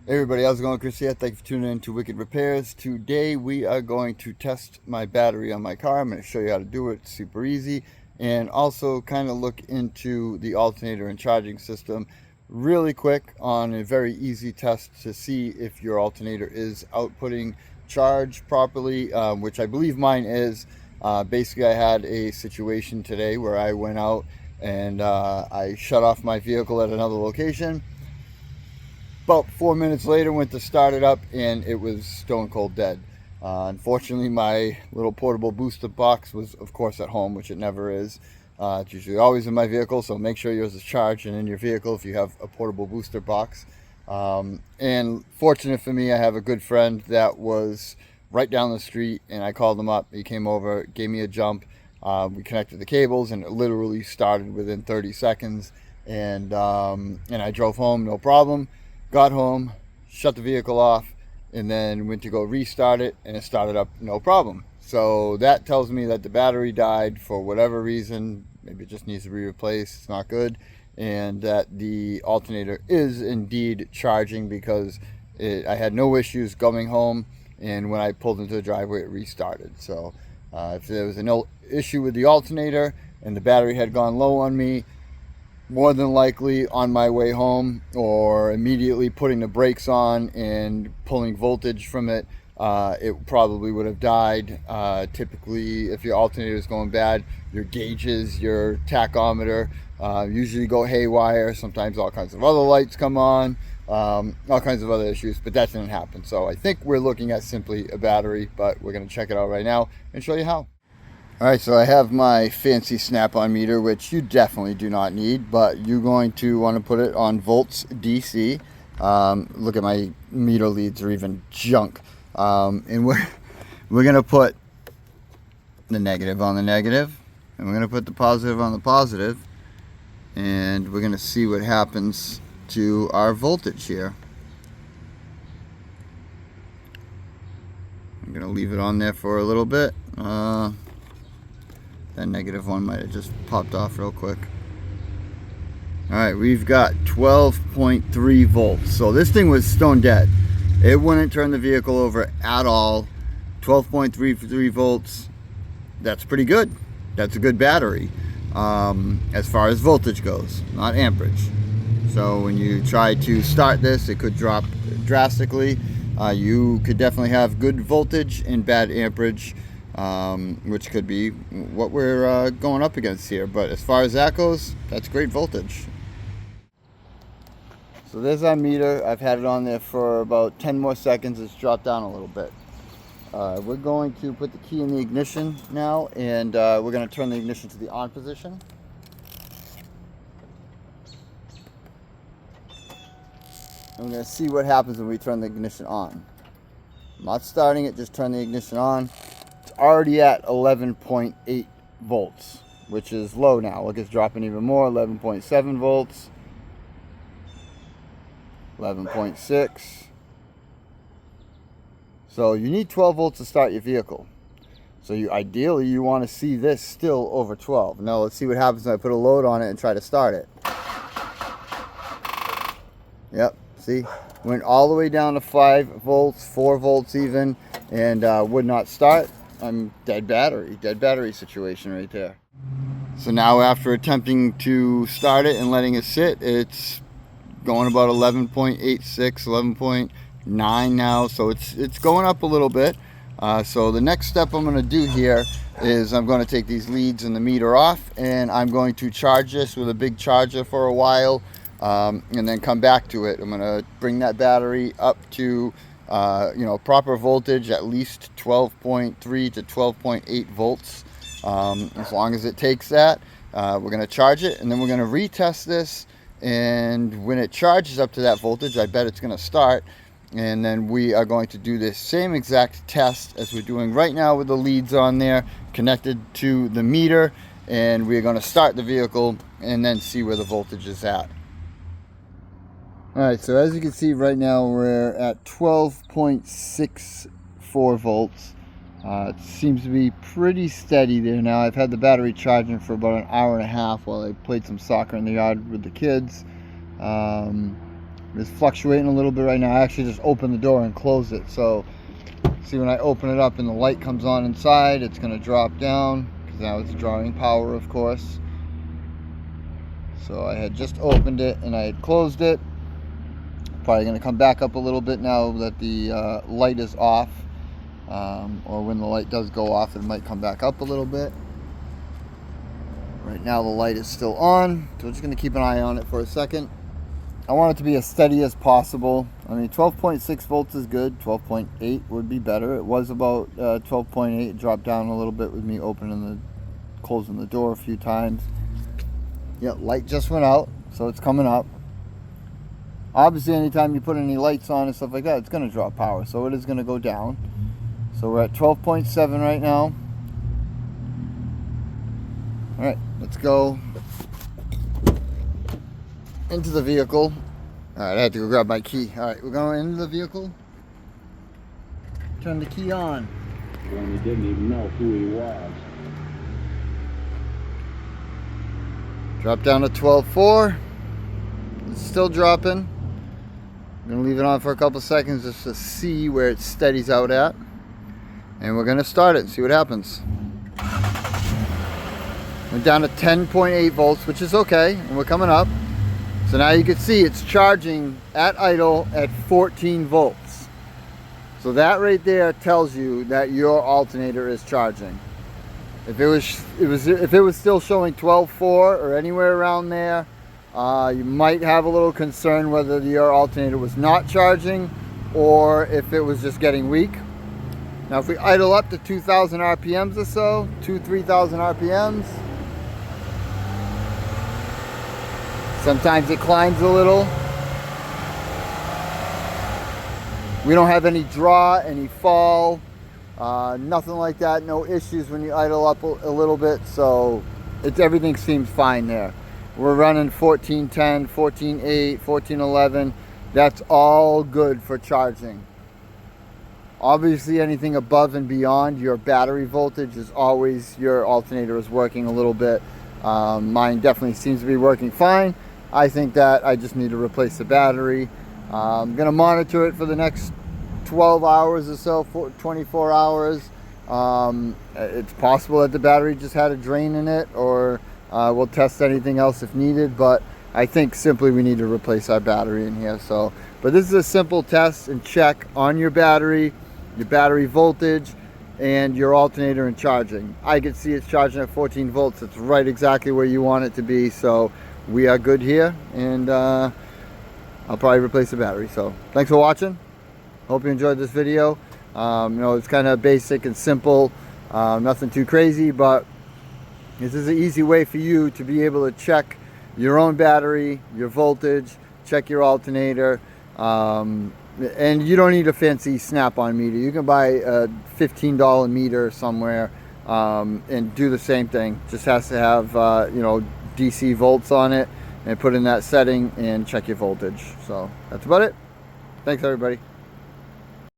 Hey everybody, how's it going? Chris here. Thank you for tuning in to Wicked Repairs. Today we are going to test my battery on my car. I'm going to show you how to do it. It's super easy. And also kind of look into the alternator and charging system really quick on a very easy test to see if your alternator is outputting charge properly, which I believe mine is. Basically, I had a situation today where I went out and I shut off my vehicle at another location. About 4 minutes later, went to start it up and it was stone cold dead. Unfortunately, my little portable booster box was, of course, at home, which it never is. It's usually always in my vehicle, so make sure yours is charged and in your vehicle if you have a portable booster box. And fortunate for me, I have a good friend that was right down the street, and I called him up. He came over, gave me a jump. We connected the cables, and it literally started within 30 seconds. And I drove home, no problem. Got home, shut the vehicle off, and then went to go restart it, and it started up no problem. So that tells me that the battery died for whatever reason. Maybe it just needs to be replaced. It's not good. And that the alternator is indeed charging because I had no issues going home, and when I pulled into the driveway, it restarted. So if there was no issue with the alternator and the battery had gone low on me, more than likely on my way home or immediately putting the brakes on and pulling voltage from it, it probably would have died. Typically, if your alternator is going bad, your gauges, your tachometer usually go haywire. Sometimes all kinds of other lights come on, all kinds of other issues, but that didn't happen. So I think we're looking at simply a battery, but we're going to check it out right now and show you how. Alright, so I have my fancy snap-on meter, which you definitely do not need, but you're going to want to put it on volts DC. Look at my meter leads are even junk. And we're going to put the negative on the negative, and we're going to put the positive on the positive, and we're going to see what happens to our voltage here. I'm going to leave it on there for a little bit. That negative one might have just popped off real quick. Alright, we've got 12.3 volts. So this thing was stone dead. It wouldn't turn the vehicle over at all. 12.33 volts. That's pretty good. That's a good battery. As far as voltage goes, not amperage. So when you try to start this, it could drop drastically. You could definitely have good voltage and bad amperage. Which could be what we're going up against here. But as far as that goes, that's great voltage. So there's our meter. I've had it on there for about 10 more seconds. It's dropped down a little bit. We're going to put the key in the ignition now, and we're going to turn the ignition to the on position. And we're going to see what happens when we turn the ignition on. I'm not starting it, just turn the ignition on. Already at 11.8 volts, which is low now. Look, it's dropping even more. 11.7 volts, 11.6. So you need 12 volts to start your vehicle. So ideally you want to see this still over 12. Now let's see what happens when I put a load on it and try to start it. Yep, see, went all the way down to 5 volts, 4 volts even, and would not start. I'm dead battery situation right there. So now after attempting to start it and letting it sit, it's going about 11.86, 11.9 now. So it's going up a little bit. So the next step I'm going to do here is I'm going to take these leads and the meter off, and I'm going to charge this with a big charger for a while, and then come back to it. I'm going to bring that battery up to proper voltage, at least 12.3 to 12.8 volts. As long as it takes that, we're going to charge it, and then we're going to retest this. And when it charges up to that voltage, I bet it's going to start. And then we are going to do this same exact test as we're doing right now with the leads on there connected to the meter. And we're going to start the vehicle and then see where the voltage is at. Alright, so as you can see right now we're at 12.64 volts. It seems to be pretty steady there now. I've had the battery charging for about an hour and a half while I played some soccer in the yard with the kids. It's fluctuating a little bit right now. I actually just opened the door and closed it, so see, when I open it up and the light comes on inside, it's going to drop down because now it's drawing power, of course. So I had just opened it and I had closed it. Probably going to come back up a little bit now that the light is off, or when the light does go off, it might come back up a little bit. Right now the light is still on, so I'm just going to keep an eye on it for a second. I want it to be as steady as possible. I mean, 12.6 volts is good. 12.8 would be better. It was about 12.8. It dropped down a little bit with me closing the door a few times. Yeah, light just went out, so it's coming up. Obviously, anytime you put any lights on and stuff like that, it's going to draw power, so it is going to go down. So we're at 12.7 right now. All right, let's go into the vehicle. All right, I had to go grab my key. All right, we're going into the vehicle. Turn the key on. When he didn't even know who he was. Drop down to 12.4. It's still dropping. I'm gonna leave it on for a couple seconds just to see where it steadies out at. And we're gonna start it and see what happens. We're down to 10.8 volts, which is okay, and we're coming up. So now you can see it's charging at idle at 14 volts. So that right there tells you that your alternator is charging. If it was still showing 12.4 or anywhere around there, you might have a little concern whether your alternator was not charging or if it was just getting weak. Now if we idle up to 2,000 RPMs or so, 3,000 RPMs, sometimes it climbs a little. We don't have any draw, any fall, nothing like that. No issues when you idle up a little bit, so everything seems fine there. We're running 1410, 14.8, 1411. That's all good for charging. Obviously, anything above and beyond your battery voltage is always your alternator is working a little bit. Mine definitely seems to be working fine. I think that I just need to replace the battery. I'm going to monitor it for the next 12 hours or so, 24 hours. It's possible that the battery just had a drain in it, or we'll test anything else if needed, but I think simply we need to replace our battery in here. So, but this is a simple test and check on your battery voltage, and your alternator and charging. I can see it's charging at 14 volts. It's right exactly where you want it to be, so we are good here, and I'll probably replace the battery. So thanks for watching. Hope you enjoyed this video. You know, it's kind of basic and simple, nothing too crazy, but this is an easy way for you to be able to check your own battery, your voltage, check your alternator, and you don't need a fancy snap-on meter. You can buy a $15 meter somewhere and do the same thing. Just has to have you know, DC volts on it, and put in that setting and check your voltage. So that's about it. Thanks everybody.